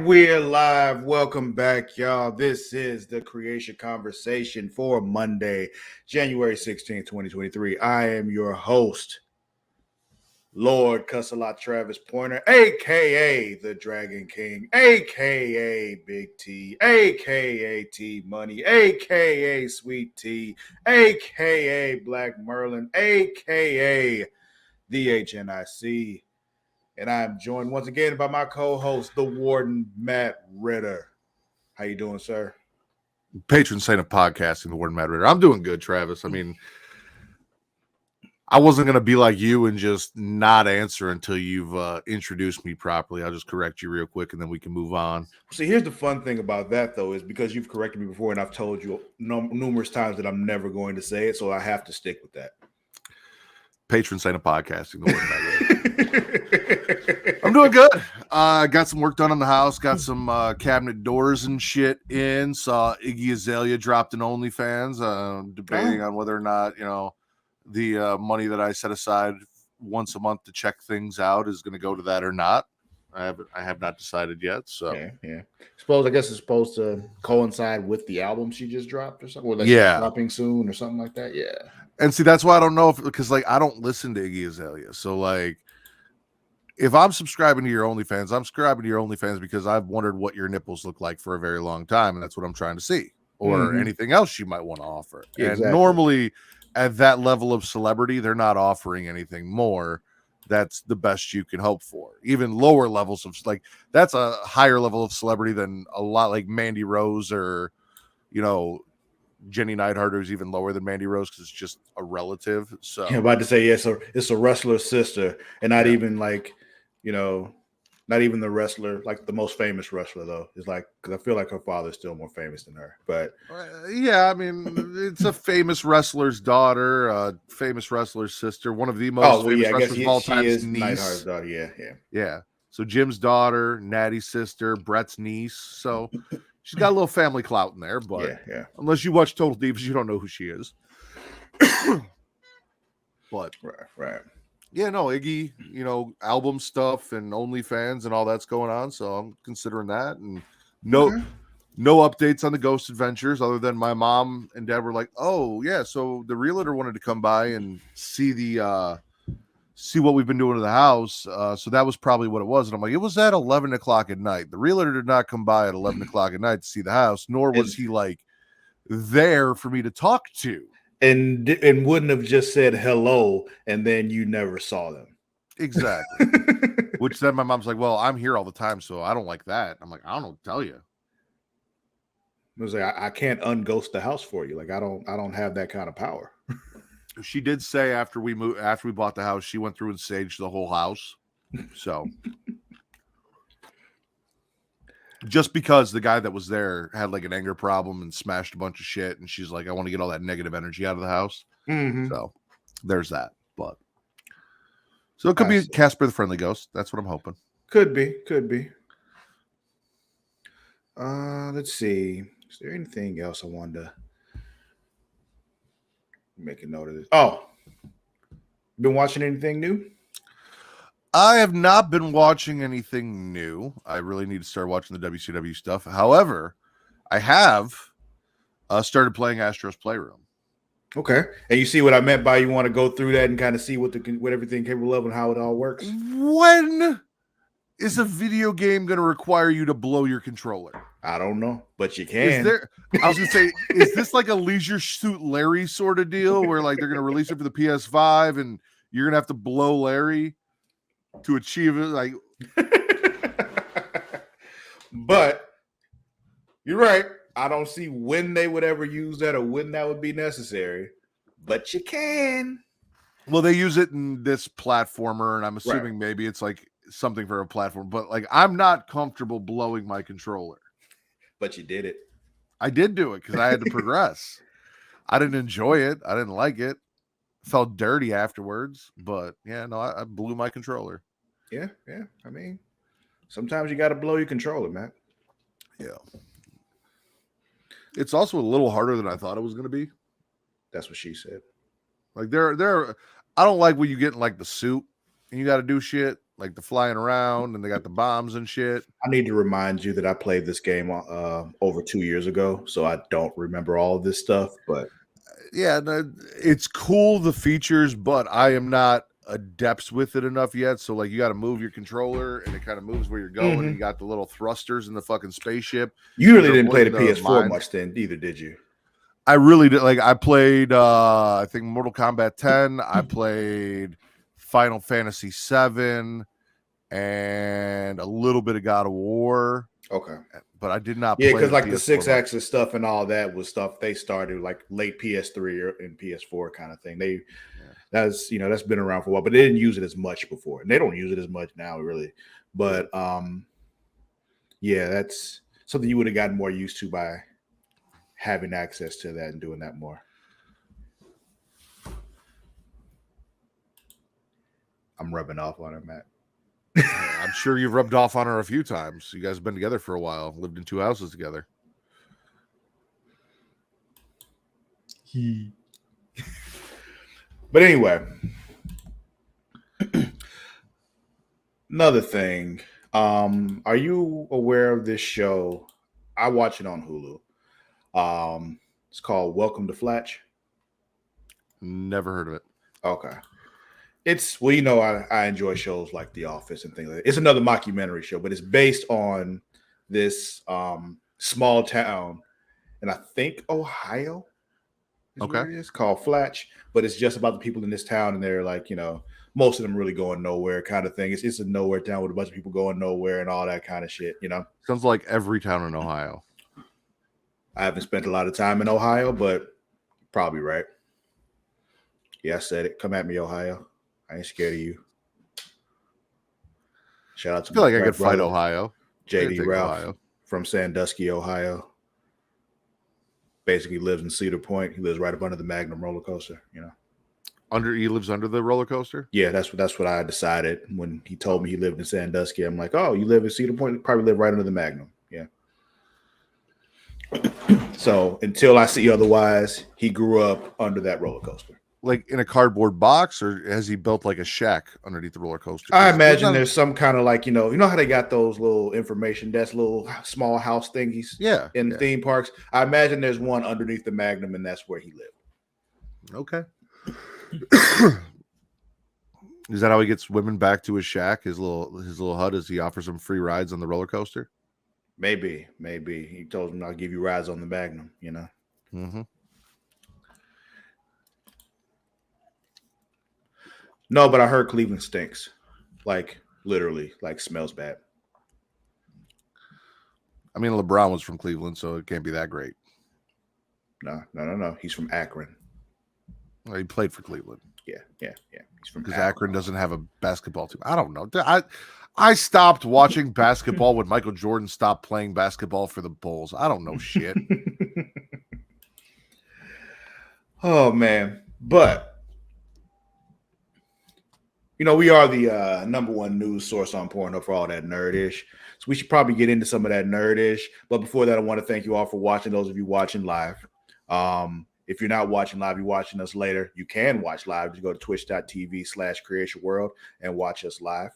we're live. Welcome back, y'all. This is the Creatia Conversation for Monday, January 16th, 2023. I am your host, Lord Cussalot Travis Pointer, a.k.a. the Dragon King, a.k.a. Big T, a.k.a. T Money, a.k.a. Sweet T, a.k.a. Black Merlin, a.k.a. the HNIC. And I'm joined once again by my co-host, the Warden, Matt Ritter. How you doing, sir? Patron saint of podcasting, the Warden Matt Ritter. I'm doing good, Travis. I mean, I wasn't going to be like you and just not answer until you've introduced me properly. I'll just correct you real quick, and then we can move on. See, here's the fun thing about that, though, is because you've corrected me before, and I've told you numerous times that I'm never going to say it, so I have to stick with that. Patron saint of podcasting, the Warden Matt Ritter. I'm doing good. Got some work done on the house. Got some cabinet doors and shit in. Saw Iggy Azalea dropped an OnlyFans. Debating on whether or not, the money that I set aside once a month to check things out is going to go to that or not. I have not decided yet. So yeah. I guess it's supposed to coincide with the album she just dropped or something. Or like she's dropping soon or something like that. Yeah. And see, that's why I don't know because I don't listen to Iggy Azalea. So if I'm subscribing to your OnlyFans, I'm subscribing to your OnlyFans because I've wondered what your nipples look like for a very long time, and that's what I'm trying to see, or anything else you might want to offer. Yeah, and exactly. Normally, at that level of celebrity, they're not offering anything more. That's the best you can hope for. Even lower levels of that's a higher level of celebrity than a lot like Mandy Rose or, Jenny Neidhart, who's even lower than Mandy Rose because it's just a relative. So I'm about to say, it's a wrestler's sister, and not even not even the wrestler, like the most famous wrestler, though. Is because I feel like her father's still more famous than her. But yeah, I mean, it's a famous wrestler's daughter, famous wrestler's sister, one of the most famous wrestlers of all time. She is Neidhart's daughter. Yeah. So Jim's daughter, Natty's sister, Brett's niece. So she's got a little family clout in there. But unless you watch Total Divas, you don't know who she is. But right. Yeah, no, Iggy, album stuff and OnlyFans and all that's going on. So I'm considering that. And no updates on the Ghost Adventures other than my mom and dad were like, oh, yeah, so the realtor wanted to come by and see see what we've been doing to the house. So that was probably what it was. And I'm like, it was at 11 o'clock at night. The realtor did not come by at 11 o'clock at night to see the house, nor was he there for me to talk to. And wouldn't have just said hello, and then you never saw them. Exactly. Which then my mom's like, well, I'm here all the time, so I don't like that. I'm like, I don't know what to tell you. I was like, I can't unghost the house for you. I don't have that kind of power. She did say after we bought the house, she went through and saged the whole house. So just because the guy that was there had an anger problem and smashed a bunch of shit, and she's like, I want to get all that negative energy out of the house. So there's that. But so it could be Casper the Friendly Ghost. That's what I'm hoping. Could be. Let's see. Is there anything else I wanted to make a note of this? Oh, been watching anything new? I have not been watching anything new. I really need to start watching the WCW stuff. However, I have started playing Astro's Playroom. Okay. And you see what I meant by you want to go through that and kind of see what everything capable of and how it all works? When is a video game going to require you to blow your controller? I don't know, but you can. I was going to say, is this like a Leisure Suit Larry sort of deal where they're going to release it for the PS5 and you're going to have to blow Larry to achieve it? But you're right. I don't see when they would ever use that or when that would be necessary, but you can. Well, they use it in this platformer, and I'm assuming maybe it's something for a platform, but I'm not comfortable blowing my controller. But you did it. I did do it because I had to progress. I didn't enjoy it. I didn't like it. Felt dirty afterwards, but I blew my controller. Yeah. I mean, sometimes you got to blow your controller, man. Yeah. It's also a little harder than I thought it was going to be. That's what she said. I don't like when you get in the suit and you got to do shit. like the flying around, and they got the bombs and shit. I need to remind you that I played this game over 2 years ago, so I don't remember all of this stuff. But Yeah, it's cool, the features, but I am not adept with it enough yet. So like, you got to move your controller, and it kind of moves where you're going. And you got the little thrusters in the fucking spaceship. You really didn't play the PS4 much then, either, did you? I really did. Like, I played, I think Mortal Kombat 10. I played Final Fantasy 7 and a little bit of God of War. Okay. But I did not play. Yeah, because like the 6-axis stuff and all that was stuff they started like late PS3 and PS4 kind of thing. That's been around for a while, but they didn't use it as much before. And they don't use it as much now, really. But yeah, that's something you would have gotten more used to by having access to that and doing that more. I'm rubbing off on her, Matt. I'm sure you've rubbed off on her a few times. You guys have been together for a while, lived in 2 houses together. But anyway, another thing. Are you aware of this show? I watch it on Hulu. It's called Welcome to Flatch. Never heard of it. Okay. It's, well, I enjoy shows like The Office and things like that. It's another mockumentary show, but it's based on this small town, and I think Ohio is where it is, called Flatch. But it's just about the people in this town, and they're like, most of them really going nowhere kind of thing. It's a nowhere town with a bunch of people going nowhere and all that kind of shit, Sounds like every town in Ohio. I haven't spent a lot of time in Ohio, but probably right. Yeah, I said it. Come at me, Ohio. I ain't scared of you. Shout out to I feel like I could fight Ohio. JD Ralph from Sandusky, Ohio. Basically lives in Cedar Point. He lives right up under the Magnum roller coaster, He lives under the roller coaster? Yeah, that's what I decided when he told me he lived in Sandusky. I'm like, oh, you live in Cedar Point? You probably live right under the Magnum. Yeah. So until I see otherwise, he grew up under that roller coaster. Like in a cardboard box, or has he built like a shack underneath the roller coaster? I imagine there's some kind of like, you know how they got those little information desk, little small house thingies in theme parks. I imagine there's one underneath the Magnum, and that's where he lived. Okay. Is that how he gets women back to his shack, his little hut, as he offers them free rides on the roller coaster? Maybe. He told them, I'll give you rides on the Magnum, Mm-hmm. No, but I heard Cleveland stinks. Like, literally, like, smells bad. I mean, LeBron was from Cleveland, so it can't be that great. No. He's from Akron. Well, he played for Cleveland. Yeah. He's from Because Akron doesn't have a basketball team. I don't know. I stopped watching basketball when Michael Jordan stopped playing basketball for the Bulls. I don't know shit. Oh, man. But we are the #1 news source on Pornhub for all that nerdish. So we should probably get into some of that nerdish. But before that, I want to thank you all for watching, those of you watching live. If you're not watching live, you're watching us later, you can watch live. You go to twitch.tv/Creatia World and watch us live.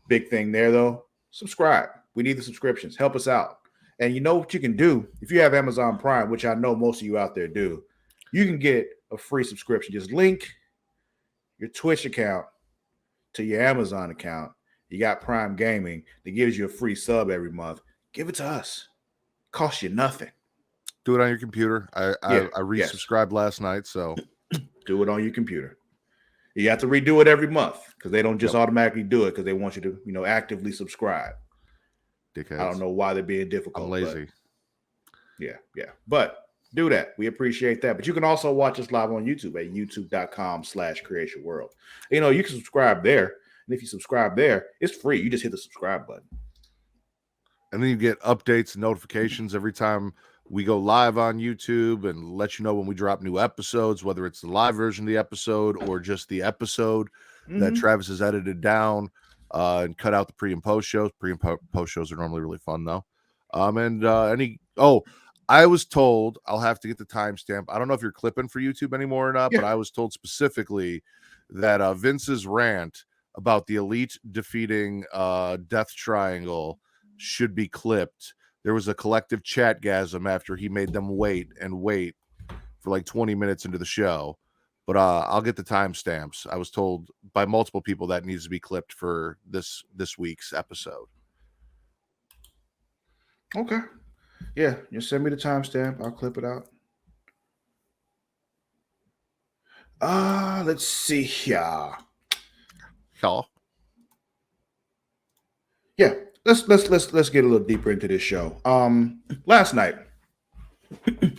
Big thing there, though, subscribe. We need the subscriptions. Help us out. And you know what you can do? If you have Amazon Prime, which I know most of you out there do, you can get a free subscription. Just link your Twitch account to your Amazon account. You got Prime Gaming that gives you a free sub every month. Give it to us. Costs you nothing. Do it on your computer. I resubscribed last night, so do it on your computer. You have to redo it every month because they don't just automatically do it because they want you to, actively subscribe. Dickheads. I don't know why they're being difficult. I'm lazy. Yeah. But do that. We appreciate that. But you can also watch us live on YouTube at youtube.com/Creatia World. You can subscribe there. And if you subscribe there, it's free. You just hit the subscribe button. And then you get updates and notifications every time we go live on YouTube, and let you know when we drop new episodes, whether it's the live version of the episode or just the episode that Travis has edited down and cut out the pre and post shows. Pre and post shows are normally really fun, though. I was told, I'll have to get the timestamp. I don't know if you're clipping for YouTube anymore or not, but I was told specifically that Vince's rant about the Elite defeating Death Triangle should be clipped. There was a collective chatgasm after he made them wait for like 20 minutes into the show. But I'll get the timestamps. I was told by multiple people that needs to be clipped for this week's episode. Okay. Yeah, just send me the timestamp. I'll clip it out. Let's see here. Yeah, let's get a little deeper into this show. Last night, a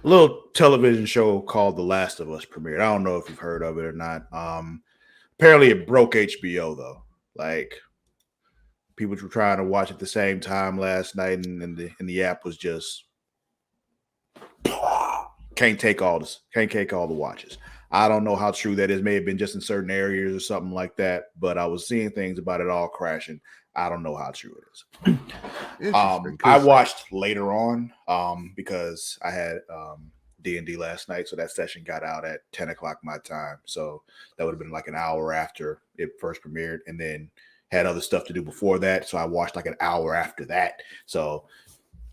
little television show called The Last of Us premiered. I don't know if you've heard of it or not. Apparently it broke HBO though. Like people were trying to watch at the same time last night, and the app was just can't take all the watches. I don't know how true that is. May have been just in certain areas or something like that, but I was seeing things about it all crashing. I don't know how true it is. I watched later on because I had D&D last night, so that session got out at 10 o'clock my time. So that would have been like an hour after it first premiered, and then had other stuff to do before that. So I watched like an hour after that. So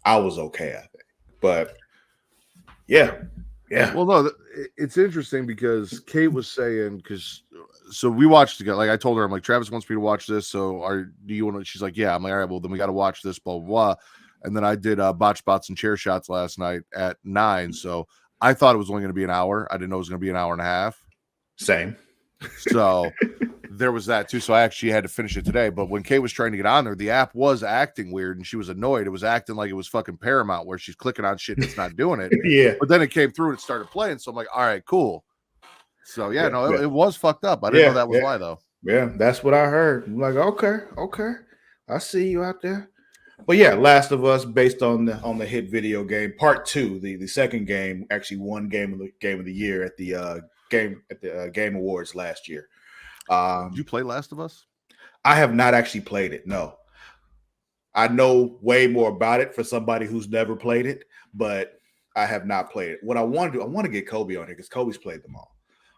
I was okay, I think. But yeah. Well, no, it's interesting because Kate was saying, so we watched together. Like I told her, I'm like, Travis wants me to watch this. So do you want to? She's like, yeah. I'm like, all right, well, then we got to watch this, blah, blah, blah. And then I did botch bots and chair shots last night at 9. So I thought it was only going to be an hour. I didn't know it was going to be an hour and a half. Same. So there was that too. So I actually had to finish it today. But when Kate was trying to get on there, the app was acting weird and she was annoyed. It was acting like it was fucking Paramount where she's clicking on shit and it's not doing it. Yeah. But then it came through and it started playing. So I'm like, all right, cool. So it was fucked up. I didn't know that was why though. Yeah, that's what I heard. I'm like, okay. I see you out there. But yeah, Last of Us, based on the hit video game, part 2, the second game, actually won game of the year at the Game Awards last year. Did you play Last of Us? I have not actually played it. No, I know way more about it for somebody who's never played it, but I have not played it. What I want to do, I want to get Kobe on here because Kobe's played them all.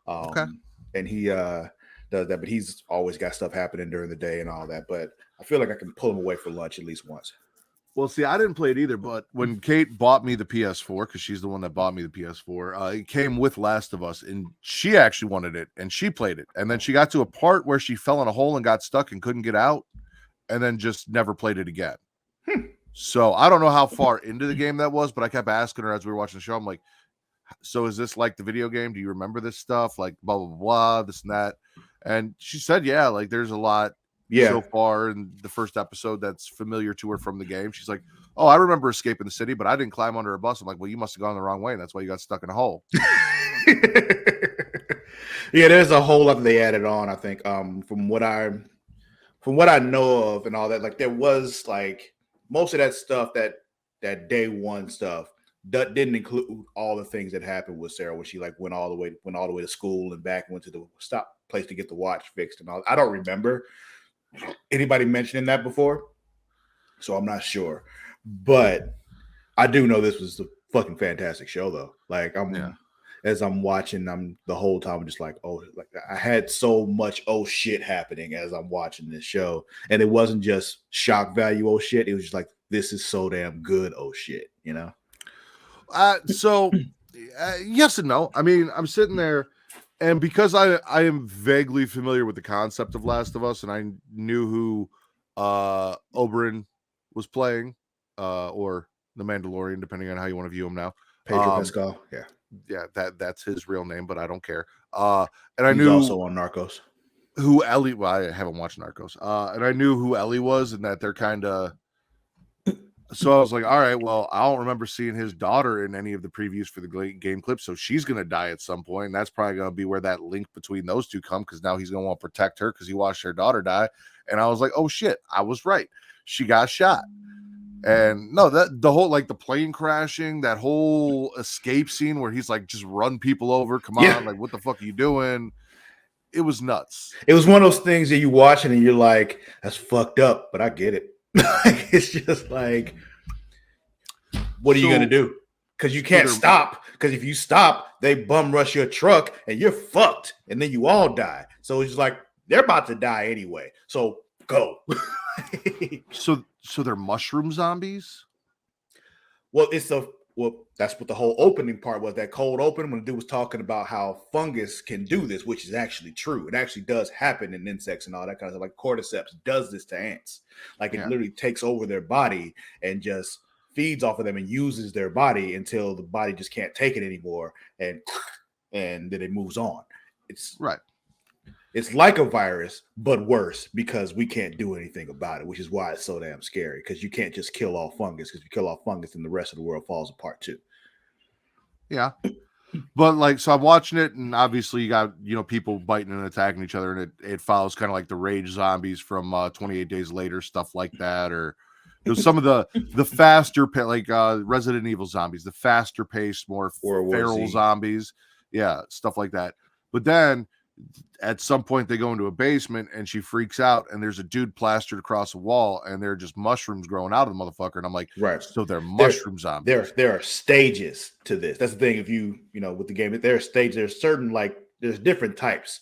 Okay. And he does that, but he's always got stuff happening during the day and all that. But I feel like I can pull him away for lunch at least once. Well, see, I didn't play it either, but when Kate bought me the PS4, because she's the one that bought me the PS4, it came with Last of Us, and she actually wanted it, and she played it. And then she got to a part where she fell in a hole and got stuck and couldn't get out, and then just never played it again. So I don't know how far into the game that was, but I kept asking her as we were watching the show, I'm like, so is this like the video game? Do you remember this stuff? Like blah, blah, blah, this and that. And she said, yeah, like there's a lot so far in the first episode that's familiar to her from the game. She's like, oh, I remember escaping the city, but I didn't climb under a bus. I'm like, well, you must have gone the wrong way, and that's why you got stuck in a hole. Yeah, there's a whole lot that they added on, I think. From what I know of and all that, like there was like most of that stuff that day one stuff that didn't include all the things that happened with Sarah when she like went all the way to school and back, went to the stop place to get the watch fixed and all. I don't remember anybody mentioning that before, so I'm not sure. But I do know this was a fucking fantastic show though. Like as I'm watching, I'm the whole time I'm just like, oh, like I had so much oh shit happening as I'm watching this show. And it wasn't just shock value oh shit. It was just like, this is so damn good oh shit, you know? So yes and no. I mean, I'm sitting there, and because I am vaguely familiar with the concept of Last of Us, and I knew who Oberyn was playing, or the Mandalorian, depending on how you want to view him now. Pedro Pascal, yeah, that's his real name, but I don't care. And I He's knew also on Narcos. Who Ellie. Well, I haven't watched Narcos, and I knew who Ellie was, and that they're kind of. So I was like, all right, well, I don't remember seeing his daughter in any of the previews for the game clip. So she's going to die at some point. And that's probably going to be where that link between those two come, because now he's going to want to protect her because he watched her daughter die. And I was like, oh, shit, I was right. She got shot. And no, that the whole like the plane crashing, that whole escape scene where he's like, just run people over. Come on. Like, what the fuck are you doing? It was nuts. It was one of those things that you watching and you're like, that's fucked up, but I get it. It's just like, what are you gonna do? Because you can't stop. Because if you stop, they bum rush your truck and you're fucked, and then you all die. So it's just like, they're about to die anyway. So go. So they're mushroom zombies? Well, that's what the whole opening part was. That cold open when the dude was talking about how fungus can do this, which is actually true. It actually does happen in insects and all that kind of stuff. Like cordyceps does this to ants. Like it literally takes over their body and just feeds off of them and uses their body until the body just can't take it anymore, and then it moves on. It's right. It's like a virus, but worse because we can't do anything about it, which is why it's so damn scary. Because you can't just kill all fungus. Because if you kill all fungus, then the rest of the world falls apart too. Yeah, but like, so I'm watching it, and obviously you got people biting and attacking each other, and it follows kind of like the Rage zombies from 28 Days Later, stuff like that, or some of the faster like Resident Evil zombies, the faster paced, more feral zombies, yeah, stuff like that. But then at some point they go into a basement and she freaks out and there's a dude plastered across a wall and there are just mushrooms growing out of the motherfucker, and I'm like, right, so they're mushroom zombies. There are stages to this. That's the thing. If you with the game, there are stages. There's certain there's different types.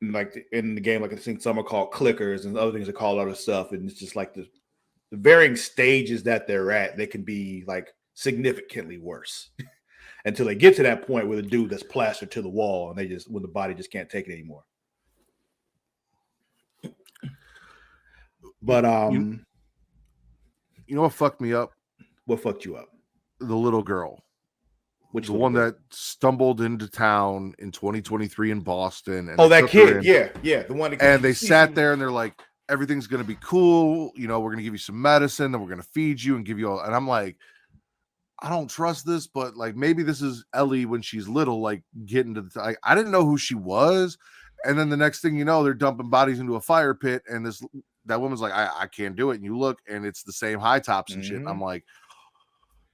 Like in the game, like I think some are called clickers and other things are called other stuff, and it's just like the varying stages that they're at. They can be like significantly worse. Until they get to that point where the dude that's plastered to the wall and when the body just can't take it anymore. But you know what fucked me up? What fucked you up? The little girl. Which the one that stumbled into town in 2023 in Boston. And that kid, yeah, the one that and they sat there and they're like, everything's gonna be cool, we're gonna give you some medicine, and we're gonna feed you and give you all. And I'm like, I don't trust this, but like maybe this is Ellie when she's little, like getting to the. I didn't know who she was, and then the next thing you know, they're dumping bodies into a fire pit, and that woman's like, I can't do it. And you look, and it's the same high tops and shit. And I'm like,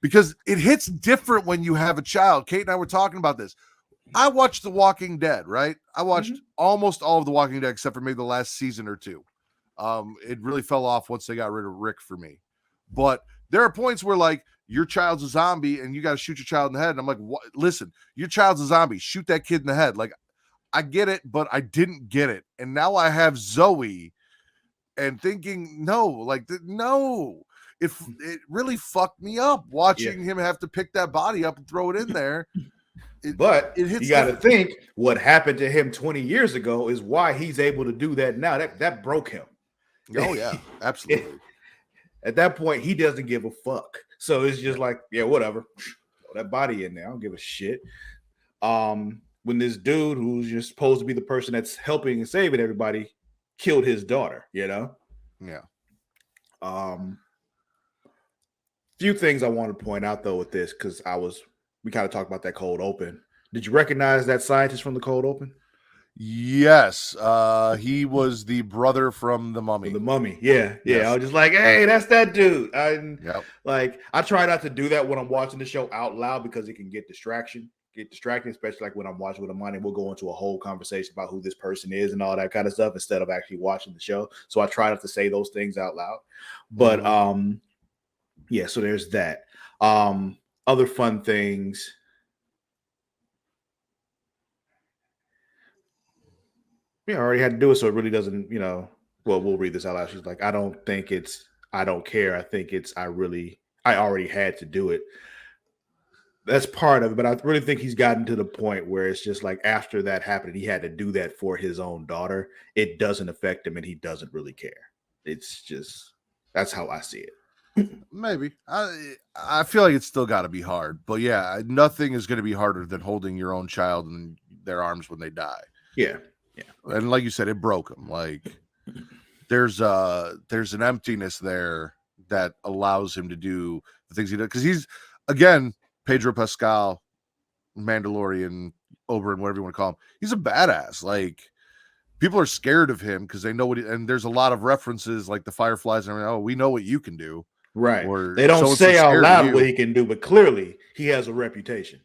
because it hits different when you have a child. Kate and I were talking about this. I watched The Walking Dead, right? I watched almost all of The Walking Dead except for maybe the last season or two. It really fell off once they got rid of Rick for me, but there are points where like your child's a zombie and you got to shoot your child in the head. And I'm like, what? Listen, your child's a zombie. Shoot that kid in the head. Like, I get it, but I didn't get it. And now I have Zoe and thinking, no, it really fucked me up watching him have to pick that body up and throw it in there. But you got to think what happened to him 20 years ago is why he's able to do that now. That broke him. Oh, yeah, absolutely. At that point, he doesn't give a fuck. So it's just like, yeah, whatever. Throw that body in there. I don't give a shit. When this dude who's just supposed to be the person that's helping and saving everybody killed his daughter, Yeah. Few things I want to point out though with this, because we kind of talked about that cold open. Did you recognize that scientist from the cold open? Yes, he was the brother from The Mummy. The Mummy, yeah. I was just like, hey, that's that dude. I try not to do that when I'm watching the show out loud because it can get distracting, especially like when I'm watching with Amani. We'll go into a whole conversation about who this person is and all that kind of stuff instead of actually watching the show. So I try not to say those things out loud. But yeah, so there's that. Other fun things. I already had to do it, so it really doesn't, well, we'll read this out loud. She's like, I don't think it's, I don't care. I think it's, I already had to do it. That's part of it, but I really think he's gotten to the point where it's just like after that happened, he had to do that for his own daughter. It doesn't affect him and he doesn't really care. It's just, that's how I see it. Maybe. I feel like it's still got to be hard, but yeah, nothing is going to be harder than holding your own child in their arms when they die. Yeah. And like you said, it broke him. Like there's an emptiness there that allows him to do the things he does. Because he's, again, Pedro Pascal, Mandalorian, Oberyn, whatever you want to call him. He's a badass. Like people are scared of him because they know and there's a lot of references like the Fireflies and everything. Oh, we know what you can do. Right. Or they don't say out loud what he can do, but clearly he has a reputation.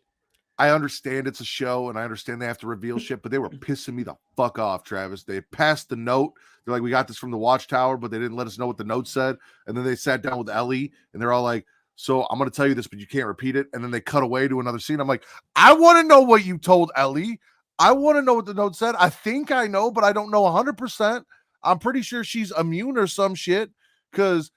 I understand it's a show and I understand they have to reveal shit, but they were pissing me the fuck off, Travis. They passed the note. They're like, we got this from the Watchtower, but they didn't let us know what the note said. And then they sat down with Ellie and they're all like, so I'm going to tell you this, but you can't repeat it. And then they cut away to another scene. I'm like, I want to know what you told Ellie. I want to know what the note said. I think I know, but I don't know 100%. I'm pretty sure she's immune or some shit because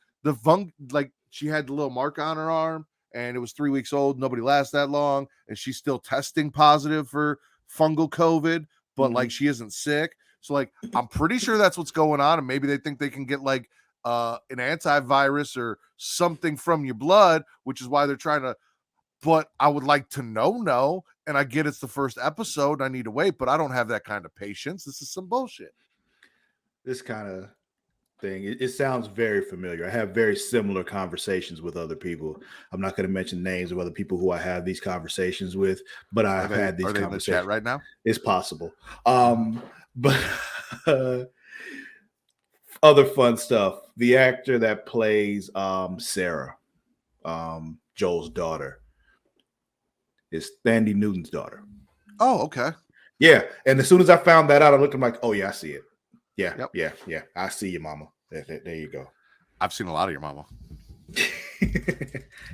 she had the little mark on her arm and it was 3 weeks old. Nobody lasts that long. And she's still testing positive for fungal COVID, but like she isn't sick. So like, I'm pretty sure that's what's going on. And maybe they think they can get like an antivirus or something from your blood, which is why they're trying to. But I would like to know, and I get it's the first episode. I need to wait, but I don't have that kind of patience. This is some bullshit. This kind of thing, it sounds very familiar. I have very similar conversations with other people. I'm not going to mention names of other people who I have these conversations with, but I've had these conversations. Are they in the chat right now? It's possible. But other fun stuff. The actor that plays Sarah, Joel's daughter, is Thandie Newton's daughter. Oh, okay. Yeah. And as soon as I found that out, I looked at him like, oh, yeah, I see it. Yeah. Yep. Yeah. I see you, mama. There you go. I've seen a lot of your mama.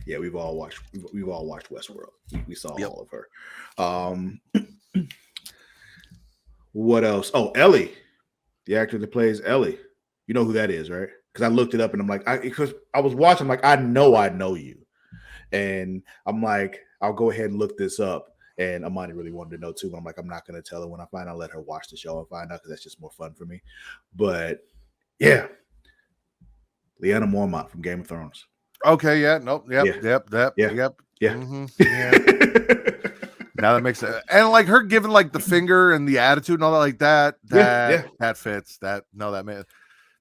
Yeah, we've all watched Westworld. We saw all of her. What else? Oh, Ellie, the actor that plays Ellie. You know who that is, right? Because I looked it up and I'm like, because I was watching, I'm like, I know you. And I'm like, I'll go ahead and look this up. And Amani really wanted to know too. But I'm like, I'm not going to tell her when I find out. Let her watch the show and find out because that's just more fun for me. But yeah, Lyanna Mormont from Game of Thrones. Okay, yeah, nope, yep. Mm-hmm. Yeah. Now that makes sense. And like her giving like the finger and the attitude and all that like that fits. The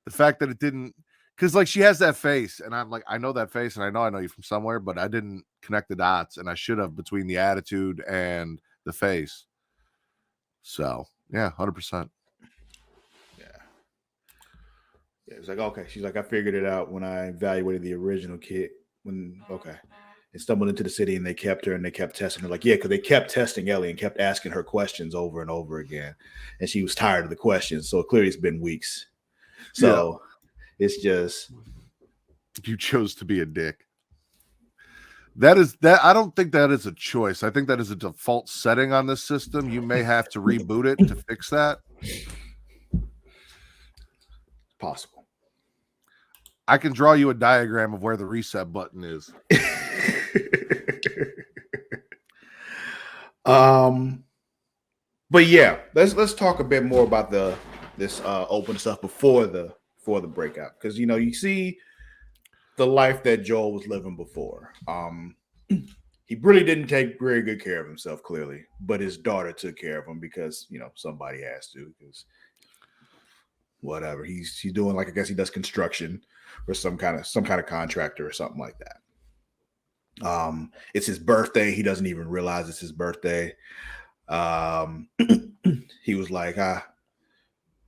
fact that it didn't, because like she has that face and I'm like, I know that face and I know you from somewhere, but I didn't connect the dots and I should have between the attitude and the face. So yeah, 100%. Yeah, it's like, okay. She's like, I figured it out when I evaluated the original kid. And stumbled into the city and they kept her and they kept testing her. Like, yeah, because they kept testing Ellie and kept asking her questions over and over again. And she was tired of the questions. So clearly it's been weeks. So it's just. You chose to be a dick. I don't think that is a choice. I think that is a default setting on this system. You may have to reboot it to fix that. Possible. I can draw you a diagram of where the reset button is. But yeah, let's talk a bit more about this open stuff before the breakout, because you see the life that Joel was living before. He really didn't take very good care of himself, clearly, but his daughter took care of him because somebody has to. Because whatever he's doing, like I guess he does construction or some kind of contractor or something like that. It's his birthday. He doesn't even realize it's his birthday. He was like,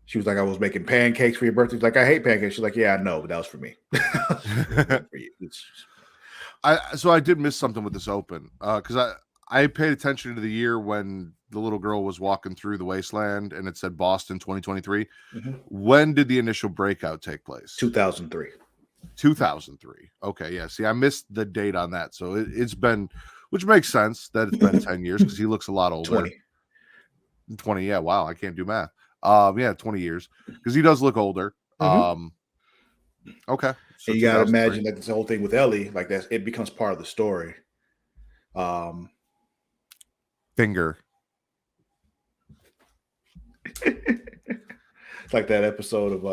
she was like, I was making pancakes for your birthday. He's like, I hate pancakes. She's like, yeah, I know, but that was for me. For you. So I did miss something with this open because I paid attention to the year when the little girl was walking through the wasteland and it said Boston 2023. Mm-hmm. When did the initial breakout take place? 2003. 2003. Okay, yeah. See, I missed the date on that. So it's been, which makes sense that it's been 10 years because he looks a lot older. 20. Yeah, wow. I can't do math. 20 years because he does look older. Mm-hmm. Okay. So you gotta imagine that this whole thing with Ellie, like that, it becomes part of the story. Finger. It's like that episode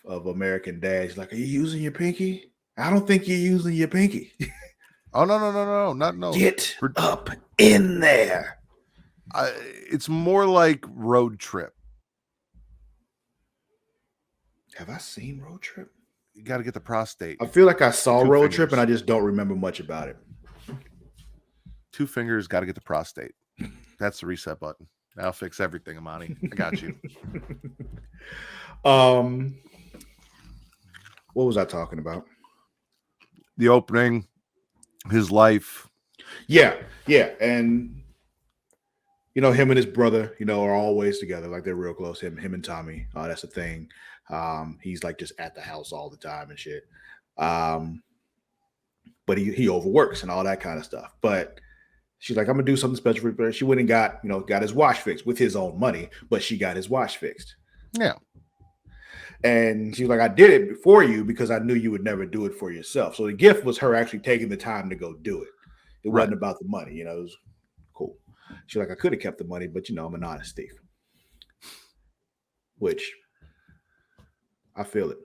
of American Dad. He's like, "Are you using your pinky? I don't think you're using your pinky." Oh no! Get up in there. It's more like Road Trip. Have I seen Road Trip? You got to get the prostate. I feel like I saw Road Trip and I just don't remember much about it. 2 fingers, got to get the prostate. That's the reset button. That'll fix everything, Amani. I got you. What was I talking about? The opening, his life. Yeah. And him and his brother, are always together. Like they're real close. Him and Tommy. That's the thing. He's like just at the house all the time and shit. But he overworks and all that kind of stuff. But She's like, I'm gonna do something special for her. She went and got his watch fixed with his own money, but she got his watch fixed. Yeah. And she's like, I did it for you because I knew you would never do it for yourself. So the gift was her actually taking the time to go do it. It wasn't about the money, It was cool. She's like, I could have kept the money, but I'm an honest thief. Which I feel it.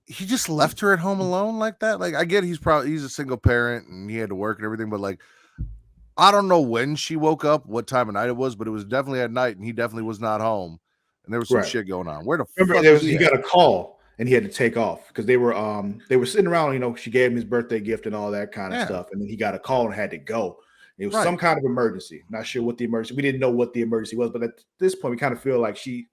He just left her at home alone like that. Like, I get he's a single parent and he had to work and everything, but like, I don't know when she woke up, what time of night it was, but it was definitely at night and he definitely was not home. And there was some shit going on. Where the fuck was he got a call and he had to take off because they were sitting around, she gave him his birthday gift and all that kind of stuff. And then he got a call and had to go. It was some kind of emergency. Not sure what the emergency. We didn't know what the emergency was, but at this point, we kind of feel like he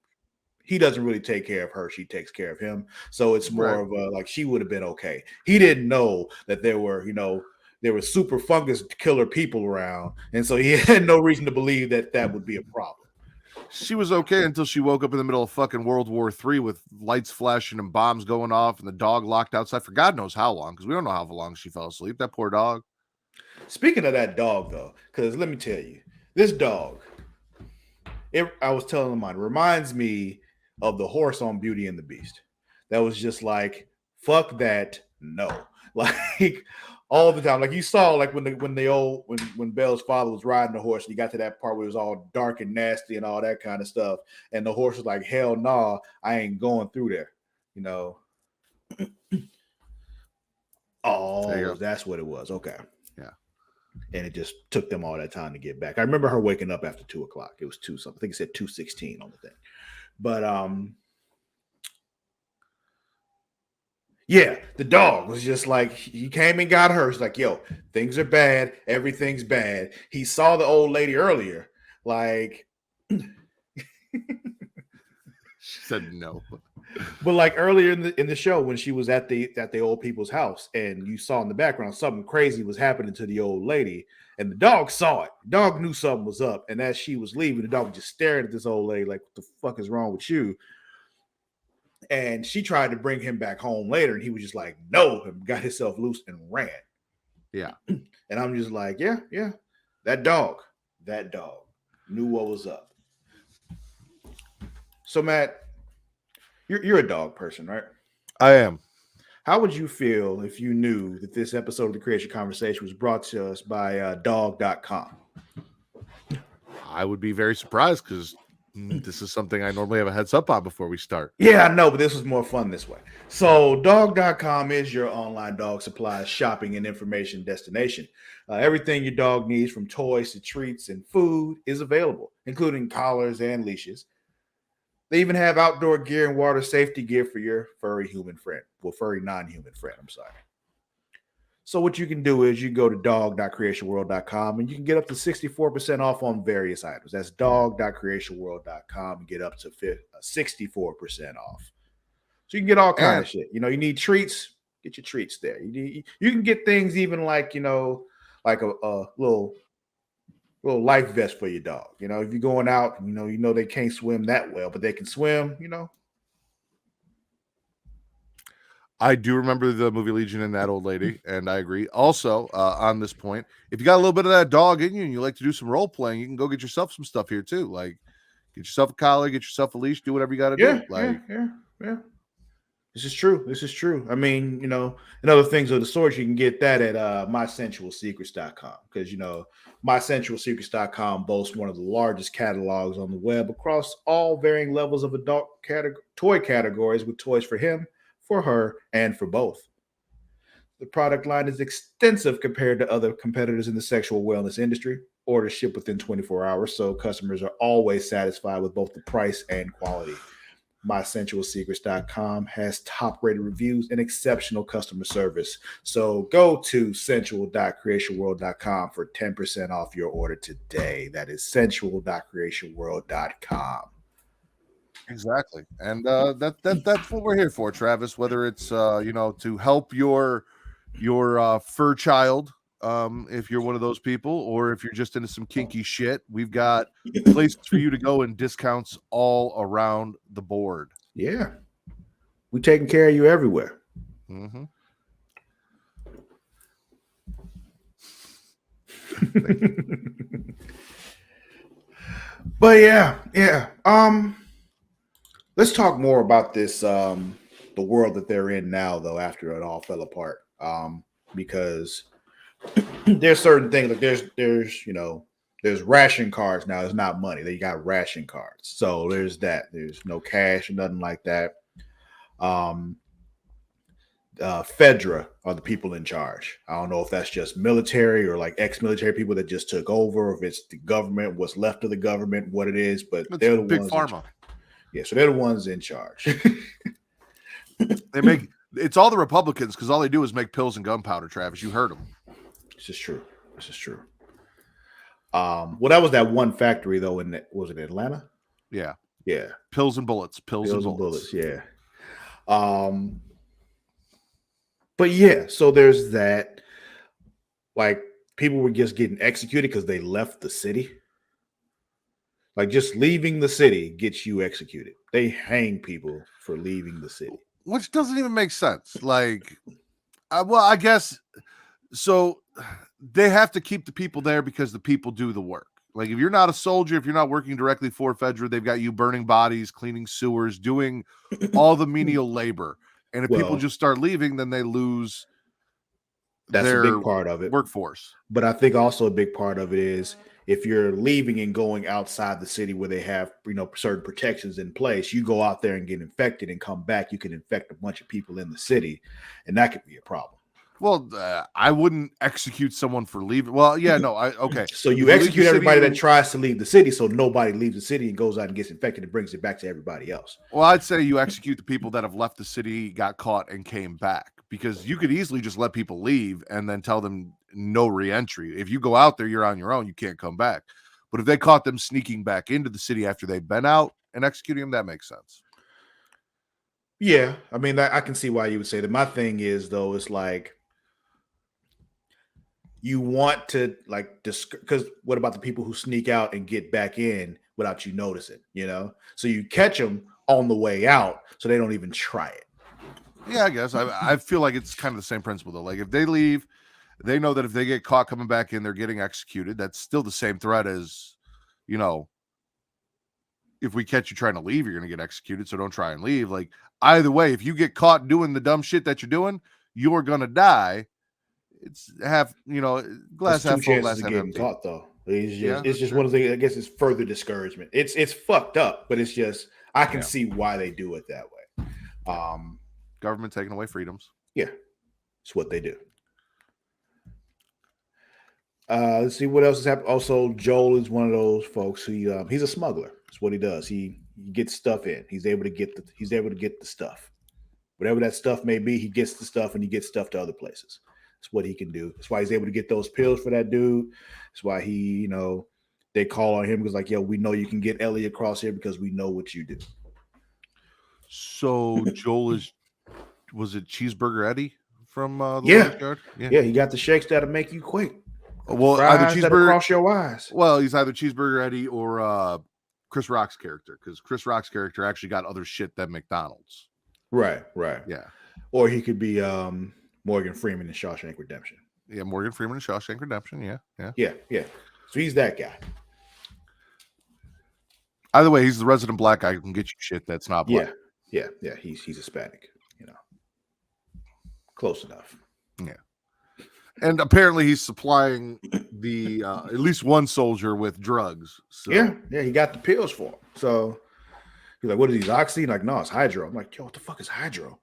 doesn't really take care of her. She takes care of him. So it's more of a, like, she would have been okay. He didn't know that there were super fungus killer people around. And so he had no reason to believe that would be a problem. She was okay until she woke up in the middle of fucking World War III with lights flashing and bombs going off and the dog locked outside for God knows how long, because we don't know how long she fell asleep. That poor dog. Speaking of that dog, though, because let me tell you, this dog, I was telling mine, reminds me of the horse on Beauty and the Beast. That was just like, fuck that, no. Like, all the time. Like, you saw, like, when Belle's father was riding the horse and he got to that part where it was all dark and nasty and all that kind of stuff, and the horse was like, hell nah, I ain't going through there. Oh, that's what it was. Okay. Yeah. And it just took them all that time to get back. I remember her waking up after 2:00. It was 2 something. I think it said 2:16 on the thing. But yeah, the dog was just like, he came and got her. He's like, yo, things are bad. Everything's bad. He saw the old lady earlier. Like, she said no. But like earlier in the show, when she was at the old people's house, and you saw in the background something crazy was happening to the old lady, and the dog saw it. The dog knew something was up, and as she was leaving, the dog was just staring at this old lady like, "What the fuck is wrong with you?" And she tried to bring him back home later, and he was just like, "No," and got himself loose and ran. Yeah, and I'm just like, yeah, that dog knew what was up. So Matt, you're a dog person, right? I am. How would you feel if you knew that this episode of the Creatia Conversation was brought to us by dog.com? I would be very surprised because this is something I normally have a heads up on before we start. Yeah, I know, but this was more fun this way. So dog.com is your online dog supplies shopping and information destination. Everything your dog needs, from toys to treats and food, is available, including collars and leashes. They even have outdoor gear and water safety gear for your furry human friend. Well, furry non-human friend, I'm sorry. So what you can do is you go to dog.creationworld.com and you can get up to 64% off on various items. That's dog.creationworld.com and get up to 64% off. So you can get all kinds of shit. You need treats, get your treats there. You can get things even like, like a little life vest for your dog. If you're going out, they can't swim that well, but they can swim, I do remember the movie Legion and that old lady, and I agree. Also, on this point, if you got a little bit of that dog in you and you like to do some role playing, you can go get yourself some stuff here too. Like, get yourself a collar, get yourself a leash, do whatever you got to do. Like, yeah. This is true. I mean, and other things of the sort, you can get that at mysensualsecrets.com because, mysensualsecrets.com boasts one of the largest catalogs on the web across all varying levels of adult toy categories, with toys for him, for her, and for both. The product line is extensive compared to other competitors in the sexual wellness industry. Orders ship within 24 hours, so customers are always satisfied with both the price and quality. MySensualSecrets.com has top-rated reviews and exceptional customer service. So go to sensual.creationworld.com for 10% off your order today. That is sensual.creationworld.com. Exactly. And that's what we're here for, Travis, whether it's to help your fur child, if you're one of those people, or if you're just into some kinky shit, we've got places for you to go and discounts all around the board. Yeah. We're taking care of you everywhere. Mm-hmm. Thank you. But yeah. Let's talk more about this. The world that they're in now, though, after it all fell apart. Because there's certain things like there's ration cards now. It's not money. They got ration cards. So there's that. There's no cash or nothing like that. Fedra are the people in charge. I don't know if that's just military or like ex-military people that just took over, or if it's the government, what's left of the government, what it is, but It's they're the big ones. pharma. Yeah, so they're the ones in charge. It's all the Republicans because all they do is make pills and gunpowder. Travis, you heard them. This is true. This is true. Well, that was that one factory though. Was it Atlanta? Yeah. Yeah. Pills and bullets. Pills and bullets. Yeah. But yeah, so there's that. Like people were just getting executed because they left the city. Like just leaving the city gets you executed. They hang people for leaving the city, which doesn't even make sense. Like, I guess so. They have to keep the people there because the people do the work. Like if you're not a soldier, if you're not working directly for Fedra, they've got you burning bodies, cleaning sewers, doing all the menial labor. And if people just start leaving, then they lose a big part of it. Workforce. But I think also a big part of it is if you're leaving and going outside the city where they have, certain protections in place, you go out there and get infected and come back, you can infect a bunch of people in the city, and that could be a problem. Well, I wouldn't execute someone for leaving. Well, yeah, no, okay. So you execute everybody that tries to leave the city, so nobody leaves the city and goes out and gets infected and brings it back to everybody else. Well, I'd say you execute the people that have left the city, got caught, and came back, because you could easily just let people leave and then tell them no re-entry. If you go out there, you're on your own. You can't come back. But if they caught them sneaking back into the city after they've been out and executing them, that makes sense. Yeah, I mean, I can see why you would say that. My thing is, though, it's like you want to because what about the people who sneak out and get back in without you noticing, So you catch them on the way out so they don't even try it. Yeah, I guess. I feel like it's kind of the same principle, though. Like if they leave, they know that if they get caught coming back in, they're getting executed. That's still the same threat as, if we catch you trying to leave, you're going to get executed. So don't try and leave. Like either way, if you get caught doing the dumb shit that you're doing, you're going to die. It's glass half full, glass half empty. Caught though. It's just one of the. I guess it's further discouragement. It's fucked up, but it's just I can see why they do it that way. Government taking away freedoms. Yeah, it's what they do. Let's see what else has happened. Also, Joel is one of those folks who he's a smuggler. That's what he does. He gets stuff in. He's able to get the stuff, whatever that stuff may be. He gets the stuff and he gets stuff to other places. That's what he can do. That's why he's able to get those pills for that dude. That's why he, they call on him because like, yo, we know you can get Ellie across here because we know what you do. So Joel was it Cheeseburger Eddie from the Yard? Yeah, he got the shakes that'll make you quake. Well, either Cheeseburger across your eyes. Well, he's either Cheeseburger Eddie or Chris Rock's character, because Chris Rock's character actually got other shit than McDonald's. Right. Yeah. Or he could be Morgan Freeman in Shawshank Redemption. Yeah, Morgan Freeman in Shawshank Redemption. Yeah. So he's that guy. Either way, he's the resident black guy who can get you shit that's not black. Yeah. He's Hispanic. Close enough. Yeah. And apparently he's supplying the at least one soldier with drugs. So. Yeah, he got the pills for him. So he's like, what is these, oxy? Like, no, it's hydro. I'm like, yo, what the fuck is hydro?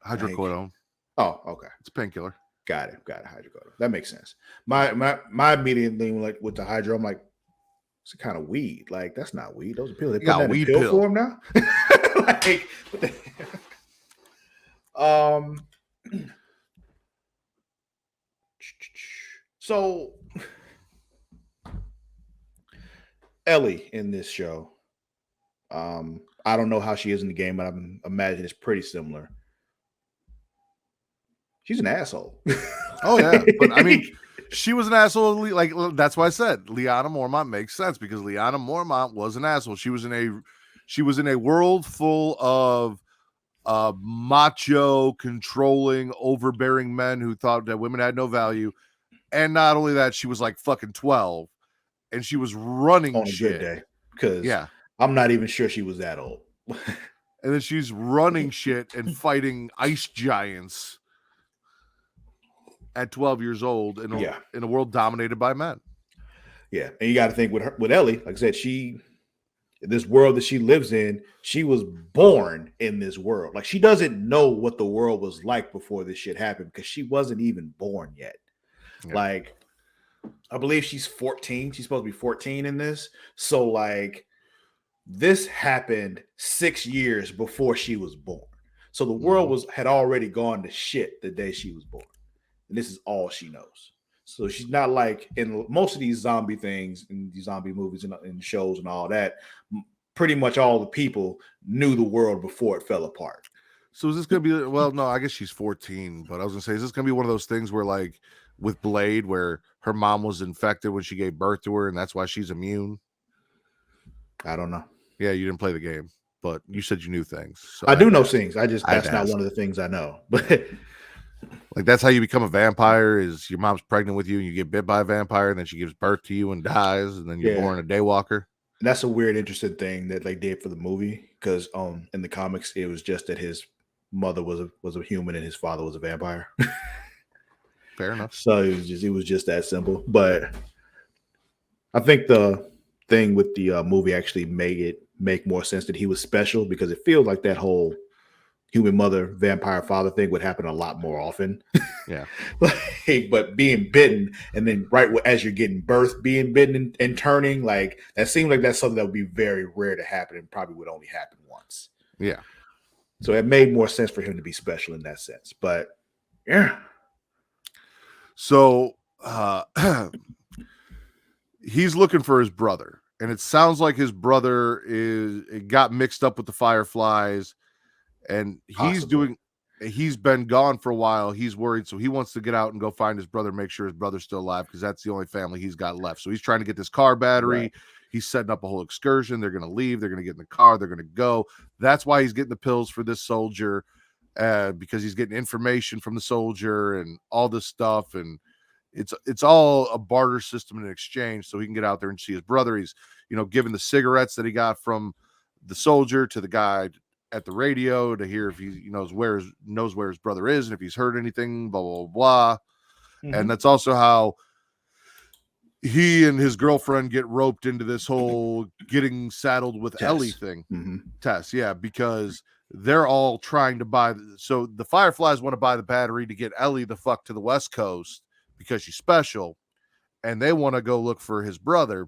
Hydrocodone. Oh, okay. It's a painkiller. Got it. Hydrocodone. That makes sense. My immediate thing like with the hydro, I'm like, it's a kind of weed. Like, that's not weed. Those are pills. They put that in pill form now. Like, what the So Ellie in this show, I don't know how she is in the game, but I imagine it's pretty similar. She's an asshole. Oh yeah, but I mean, she was an asshole. Like that's why I said Lyanna Mormont makes sense, because Lyanna Mormont was an asshole. She was in a world full of macho, controlling, overbearing men who thought that women had no value. And not only that, she was like fucking 12, and she was running on a shit. good day, because Yeah. I'm not even sure she was that old. And then she's running shit and fighting ice giants at 12 years old in a world dominated by men. Yeah, and you got to think with Ellie, like I said, this world that she lives in, she was born in this world. Like, she doesn't know what the world was like before this shit happened because she wasn't even born yet. Yeah. Like, I believe she's 14. She's supposed to be 14 in this. So, like, this happened 6 years before she was born. So the world had already gone to shit the day she was born. And this is all she knows. So she's not like in most of these zombie things, in these zombie movies and shows and all that, pretty much all the people knew the world before it fell apart. So is this going to be, well, no, I guess she's 14, but I was going to say, is this going to be one of those things where, like, with Blade, where her mom was infected when she gave birth to her, and that's why she's immune? I don't know. Yeah, you didn't play the game, but you said you knew things. So I do know things. That's not one of the things I know. But like, that's how you become a vampire, is your mom's pregnant with you and you get bit by a vampire, and then she gives birth to you and dies, and then you're born a daywalker. And that's a weird, interesting thing that they did for the movie, because in the comics it was just that his mother was a human and his father was a vampire. Fair enough. So it was just that simple. But I think the thing with the movie actually made it make more sense that he was special, because it feels like that whole human mother, vampire father thing would happen a lot more often. Yeah. But being bitten, and then right as you're getting birth, being bitten and turning, like, that seems like that's something that would be very rare to happen and probably would only happen once. Yeah. So it made more sense for him to be special in that sense. But yeah. So he's looking for his brother, and it sounds like his brother got mixed up with the Fireflies, and he's been gone for a while. He's worried, so he wants to get out and go find his brother, make sure his brother's still alive, because that's the only family he's got left. So he's trying to get this car battery. Right. He's setting up a whole excursion. They're going to leave. They're going to get in the car. They're going to go. That's why he's getting the pills for this soldier, because he's getting information from the soldier and all this stuff. And it's all a barter system and an exchange, so he can get out there and see his brother. He's, giving the cigarettes that he got from the soldier to the guy at the radio to hear if he knows where his brother is and if he's heard anything, blah, blah, blah. Mm-hmm. And that's also how he and his girlfriend get roped into this whole getting saddled with Tess. Ellie thing. Mm-hmm. Tess, yeah, because they're all trying to buy. So the Fireflies want to buy the battery to get Ellie the fuck to the West Coast because she's special, and they want to go look for his brother.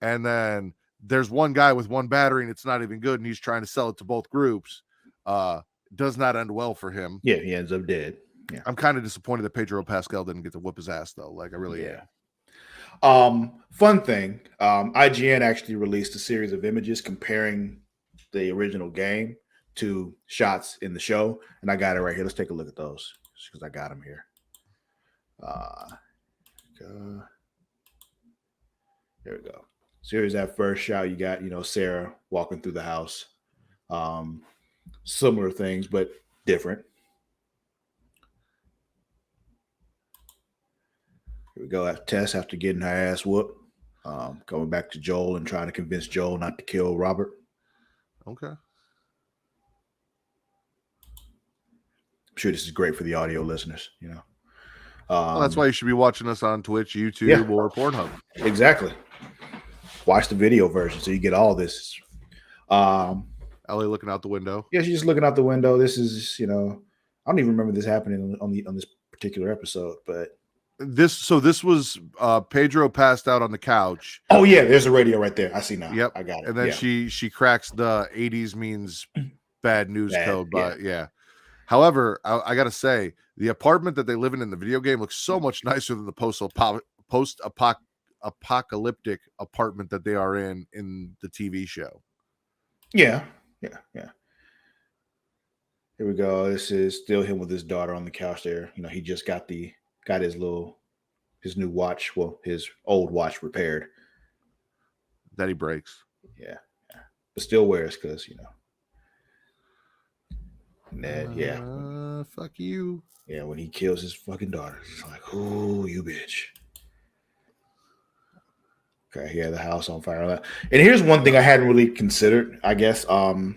And then there's one guy with one battery and it's not even good, and he's trying to sell it to both groups. Does not end well for him. Yeah, he ends up dead. Yeah. I'm kind of disappointed that Pedro Pascal didn't get to whoop his ass, though. Like, I really am. Fun thing, IGN actually released a series of images comparing the original game to shots in the show, and I got it right here. Let's take a look at those, because I got them here. There we go. So here's that first shot. You got, Sarah walking through the house. Similar things, but different. Here we go. Tess, after getting her ass whooped, going back to Joel and trying to convince Joel not to kill Robert. Okay. I'm sure this is great for the audio listeners, Well, that's why you should be watching us on Twitch, YouTube, or Pornhub. Exactly. Watch the video version so you get all this. Ellie looking out the window. Yeah, she's just looking out the window. This is, I don't even remember this happening on this particular episode, but this was Pedro passed out on the couch. Oh yeah, there's a radio right there. I see now. Yep, I got it. And then she cracks the 80s means bad news code, but yeah. However, I gotta say, the apartment that they live in the video game looks so much nicer than the post-apocalyptic apartment that they are in the TV show. Yeah. Here we go. This is still him with his daughter on the couch there. He just got his new watch, well, his old watch repaired. That he breaks. Yeah. But still wears, because, Yeah. Fuck you. Yeah, when he kills his fucking daughter, he's like, "Oh, you bitch." Okay, he had the house on fire. And here's one thing I hadn't really considered, I guess. And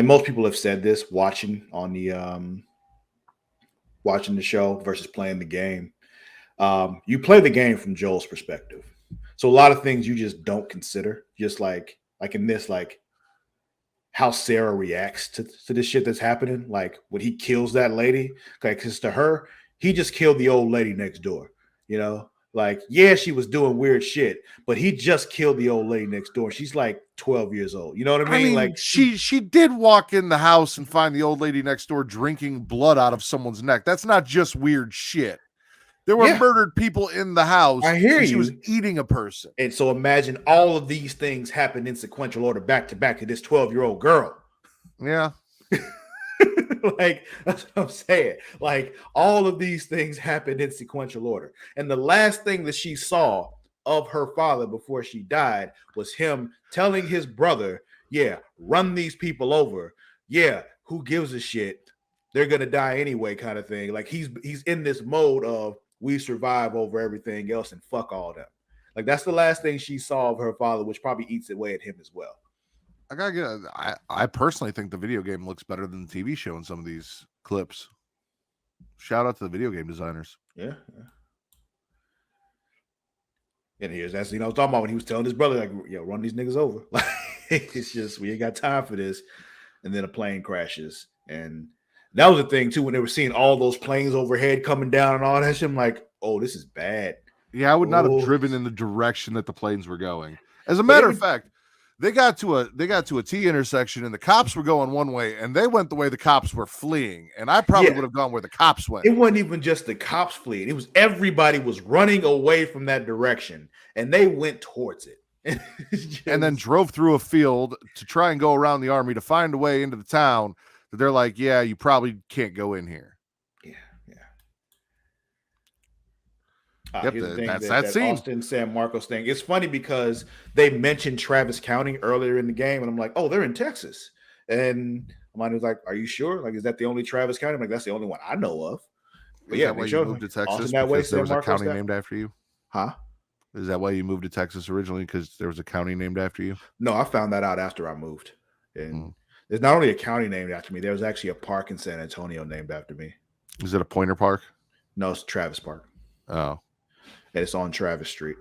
most people have said this watching the show versus playing the game. You play the game from Joel's perspective, so a lot of things you just don't consider. Just like in this, like how Sarah reacts to this shit that's happening. Like when he kills that lady, like because to her, he just killed the old lady next door. You know, like yeah, she was doing weird shit, but he just killed the old lady next door. She's like 12 years old. You know what I I mean? mean, Like she did walk in the house and find the old lady next door drinking blood out of someone's neck. That's not just weird shit. There were yeah, murdered people in the house, I hear and she was you. eating a person. And so imagine all of these things happen in sequential order back to back to this 12-year-old girl. Yeah. Like that's what I'm saying. Like all of these things happened in sequential order. And the last thing that she saw of her father before she died was him telling his brother, yeah, run these people over. Yeah, who gives a shit? They're gonna die anyway, kind of thing. Like he's in this mode of we survive over everything else and fuck all them. Like that's the last thing she saw of her father, which probably eats away at him as well. I gotta get. I personally think the video game looks better than the TV show in some of these clips. Shout out to the video game designers. Yeah. And here's that's I was talking about when he was telling his brother, like, yo, run these niggas over. Like it's just we ain't got time for this. And then a plane crashes. And that was the thing too, when they were seeing all those planes overhead coming down and all that shit. I'm like, oh, this is bad. Yeah, I would not have Oh. driven in the direction that the planes were going. As a But matter of even fact, they got to a T intersection and the cops were going one way and they went the way the cops were fleeing. And I probably Yeah. would have gone where the cops went. it wasn't even just the cops fleeing. It was everybody was running away from that direction and they went towards it. And then drove through a field to try and go around the army to find a way into the town that they're like, yeah, you probably can't go in here. Yeah. Yep, Here's the thing that's that that scene. Austin San Marcos thing. It's funny because they mentioned Travis County earlier in the game, and I'm like, oh, they're in Texas. And mine was like, are you sure? Like, is that the only Travis County? I'm like, that's the only one I know of. But Is yeah, that why they you showed moved to Austin Texas that way, because there San was a Marcos county that. named after you? Huh? Is that why you moved to Texas originally? Because there was a county named after you? No, I found that out after I moved. And there's not only a county named after me, there was actually a park in San Antonio named after me. Is it a Pointer Park? No, it's Travis Park. Oh. And it's on Travis Street.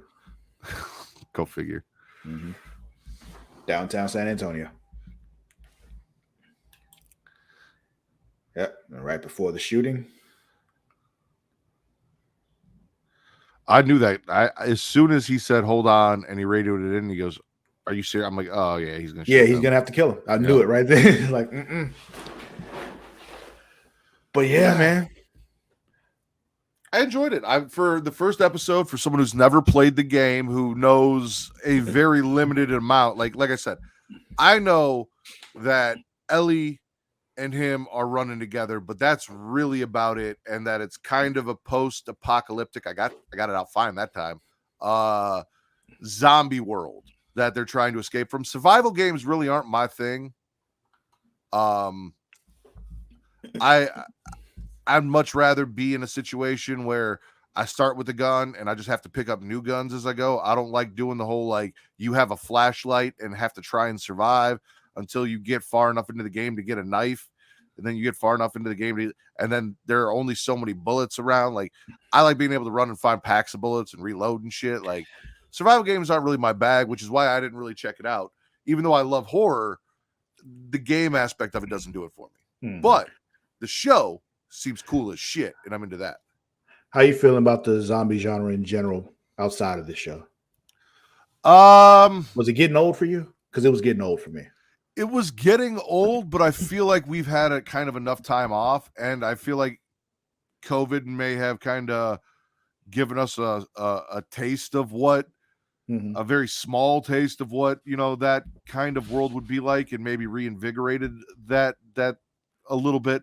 Go figure. Mm-hmm. Downtown San Antonio. Yep. And right before the shooting. I knew that. As soon as he said, hold on, and he radioed it in, he goes, are you serious? I'm like, oh, yeah, he's going to shoot Yeah, he's going to have to kill him. I knew it right there. Like, But yeah, man. I enjoyed it. For the first episode, for someone who's never played the game, who knows a very limited amount, like I said, I know that Ellie and him are running together, but that's really about it, and that it's kind of a post-apocalyptic. I got it out fine that time. Zombie world that they're trying to escape from. Survival games really aren't my thing. I'd much rather be in a situation where I start with a gun and I just have to pick up new guns as I go. I don't like doing the whole, like, you have a flashlight and have to try and survive until you get far enough into the game to get a knife. And then you get far enough into the game and then there are only so many bullets around. Like, I like being able to run and find packs of bullets and reload and shit. Like, survival games aren't really my bag, which is why I didn't really check it out. Even though I love horror, the game aspect of it doesn't do it for me. But the show seems cool as shit, and I'm into that. How you feeling about the zombie genre in general outside of this show? Was it getting old for you? Because it was getting old for me. It was getting old, but I feel like we've had a kind of enough time off, and I feel like COVID may have kind of given us a taste of what a very small taste of what, you know, that kind of world would be like, and maybe reinvigorated that a little bit.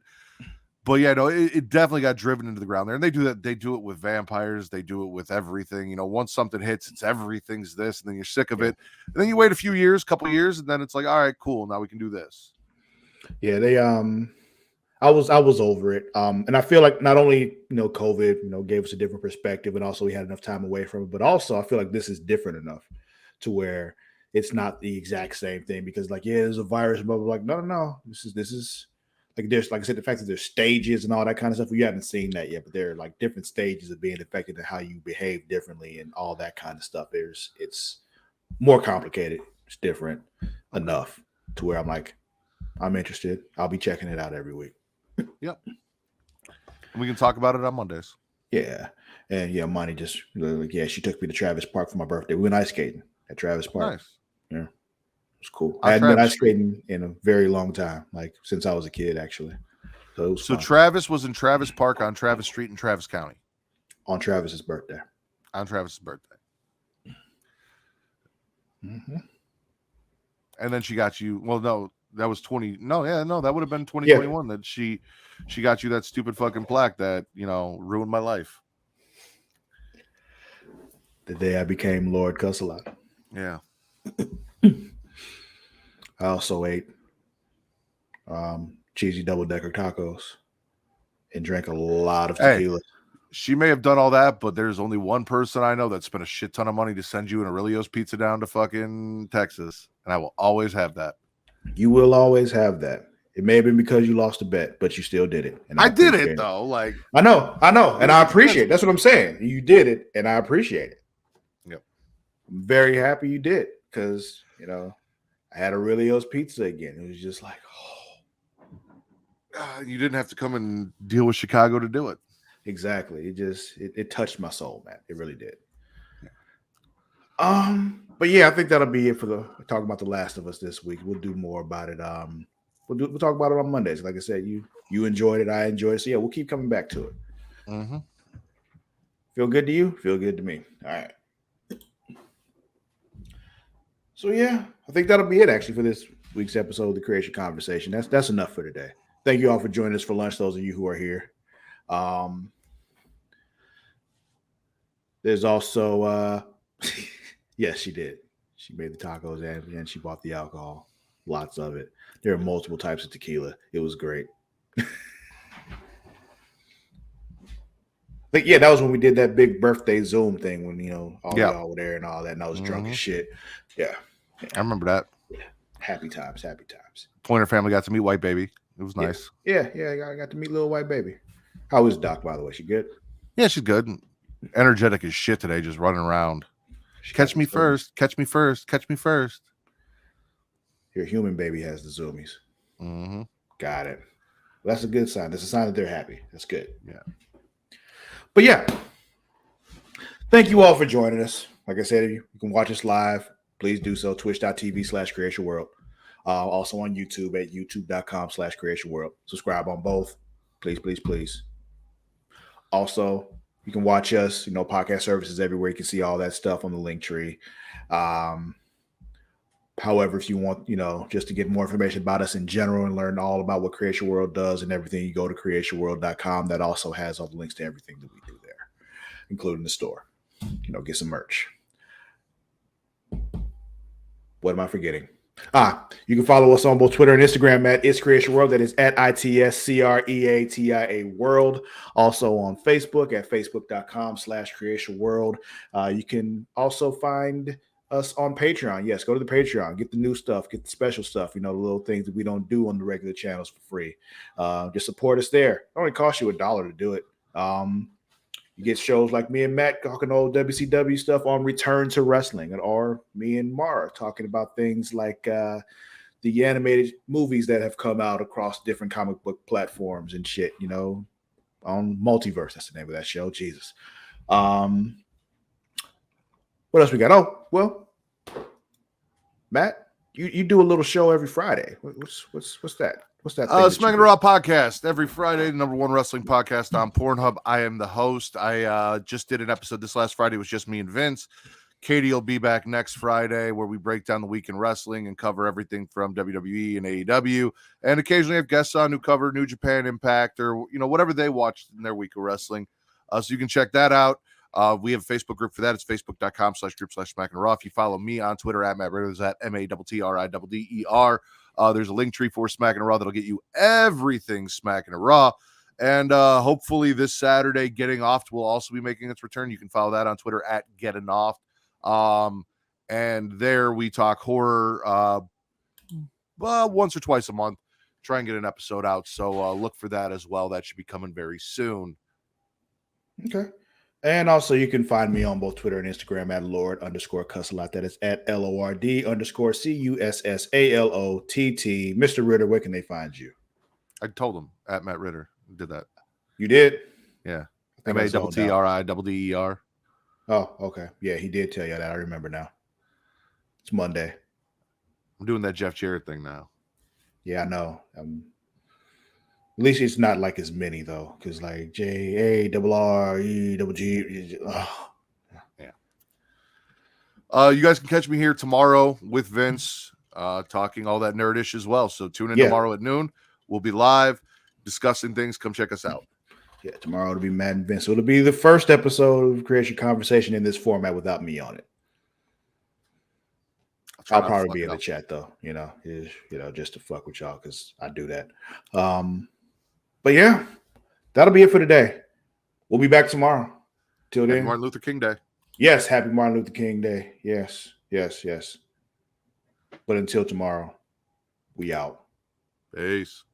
But yeah, no, it definitely got driven into the ground there. And they do that. They do it with vampires. They do it with everything. You know, once something hits, it's everything's this, and then you're sick of it. And then you wait a few years, couple years, and then it's like, all right, cool. Now we can do this. Yeah, they I was over it. And I feel like not only, COVID, gave us a different perspective and also we had enough time away from it, but also I feel like this is different enough to where it's not the exact same thing because like, yeah, there's a virus, but like, no, no, no. This is like there's like I said, the fact that there's stages and all that kind of stuff. We haven't seen that yet, but there are like different stages of being affected and how you behave differently and all that kind of stuff. It's more complicated. It's different enough to where I'm like, I'm interested. I'll be checking it out every week. Yep. We can talk about it on Mondays. Yeah. And yeah, Monty just like, yeah, she took me to Travis Park for my birthday. We went ice skating at Travis Park. Nice. Yeah. It was cool. On I hadn't been Travis ice Street. skating in a very long time, like since I was a kid, actually. So it was So fun. Travis was in Travis Park on Travis Street in Travis County On Travis's birthday. on Travis's birthday. Mm-hmm. And then she got you. Well, no, that was 20. No, yeah, no, that would have been 2021 that she got you that stupid fucking plaque that, ruined my life. The day I became Lord Cussalot. Yeah. I also ate cheesy double decker tacos and drank a lot of tequila. Hey, she may have done all that, but there's only one person I know that spent a shit ton of money to send you an Aurelio's pizza down to fucking Texas, and I will always have that. You will always have that. It may have been because you lost a bet, but you still did it. And I did it though. Like I know, and I appreciate it. That's what I'm saying. You did it, and I appreciate it. Yep. I'm very happy you did because I had Aurelio's pizza again. It was just like, you didn't have to come and deal with Chicago to do it. Exactly. It touched my soul, man. It really did. Yeah. But yeah, I think that'll be it for the talk about The Last of Us this week. We'll do more about it. We'll talk about it on Mondays. Like I said, you enjoyed it, I enjoyed it. So yeah, we'll keep coming back to it. Mm-hmm. Feel good to you? Feel good to me. All right. So yeah, I think that'll be it actually for this week's episode of the Creatia Conversation. That's enough for today. Thank you all for joining us for lunch. Those of you who are here. There's also yes, she did. She made the tacos and she bought the alcohol. Lots of it. There are multiple types of tequila. It was great. But yeah, that was when we did that big birthday Zoom thing when all y'all were there and all that, and I was drunk as shit. Yeah. I remember that. Yeah. Happy times, happy times. Pointer family got to meet White Baby. It was nice. Yeah, I got to meet little White Baby. How is Doc, by the way? She good? Yeah, she's good. Energetic as shit today, just running around. Catch me first. Catch me first. Catch me first. Your human baby has the zoomies. Mm-hmm. Got it. Well, that's a good sign. That's a sign that they're happy. That's good. Yeah. But yeah, thank you all for joining us. Like I said, you can watch us live. Please do so. Twitch.tv/CreatiaWorld. Also on YouTube at youtube.com/CreatiaWorld. Subscribe on both. Please, please, please. Also, you can watch us, podcast services everywhere. You can see all that stuff on the link tree. However, if you want, just to get more information about us in general and learn all about what Creatia World does and everything, you go to creatiaworld.com. That also has all the links to everything that we do there, including the store. Get some merch. What am I forgetting? You can follow us on both Twitter and Instagram at It's Creatia World. That is at ITSCREATIA World. Also on Facebook at facebook.com/Creatia World. You can also find us on Patreon. Yes, go to the Patreon, get the new stuff, get the special stuff, the little things that we don't do on the regular channels for free. Just support us there. It only costs you $1 to do it. You get shows like me and Matt talking old WCW stuff on Return to Wrestling, or me and Mara talking about things like the animated movies that have come out across different comic book platforms and shit, on Multiverse. That's the name of that show. Jesus. What else we got? Oh, well, Matt, you do a little show every Friday. What's that? What's that? Smack and Raw podcast every Friday, the #1 wrestling podcast on Pornhub. I am the host. I just did an episode this last Friday. It was just me and Vince. Katie will be back next Friday where we break down the week in wrestling and cover everything from WWE and AEW, and occasionally have guests on who cover New Japan, Impact, or whatever they watched in their week of wrestling. So you can check that out. We have a Facebook group for that. It's facebook.com/group/Smack and Raw. If you follow me on Twitter at Matt Ridders at MATTRIDDER. There's a link tree for Smacking It Raw that'll get you everything Smacking It Raw. And hopefully this Saturday, Getting Off will also be making its return. You can follow that on Twitter at Getting Off. And there we talk horror once or twice a month. Try and get an episode out. So look for that as well. That should be coming very soon. Okay. And also you can find me on both Twitter and Instagram at Lord_Cussalott. That is at LORD_CUSSALOTT. Mr. Ritter, where can they find you? I told him at Matt Ritter. Did that. You did? Yeah. MATTRIDDER. Oh, okay. Yeah, he did tell you that. I remember now. It's Monday. I'm doing that Jeff Jarrett thing now. Yeah, I know. At least it's not like as many though, because like JARREGG. Oh. Yeah. You guys can catch me here tomorrow with Vince, talking all that nerdish as well. So tune in tomorrow at noon. We'll be live discussing things. Come check us out. Yeah, tomorrow it'll be Matt and Vince. So it'll be the first episode of Creatia Conversation in this format without me on it. I'll probably be in the chat though, just to fuck with y'all because I do that. But yeah, that'll be it for today. We'll be back tomorrow. Till then, happy Martin Luther King Day. Yes, happy Martin Luther King Day. Yes. But until tomorrow, we out. Peace.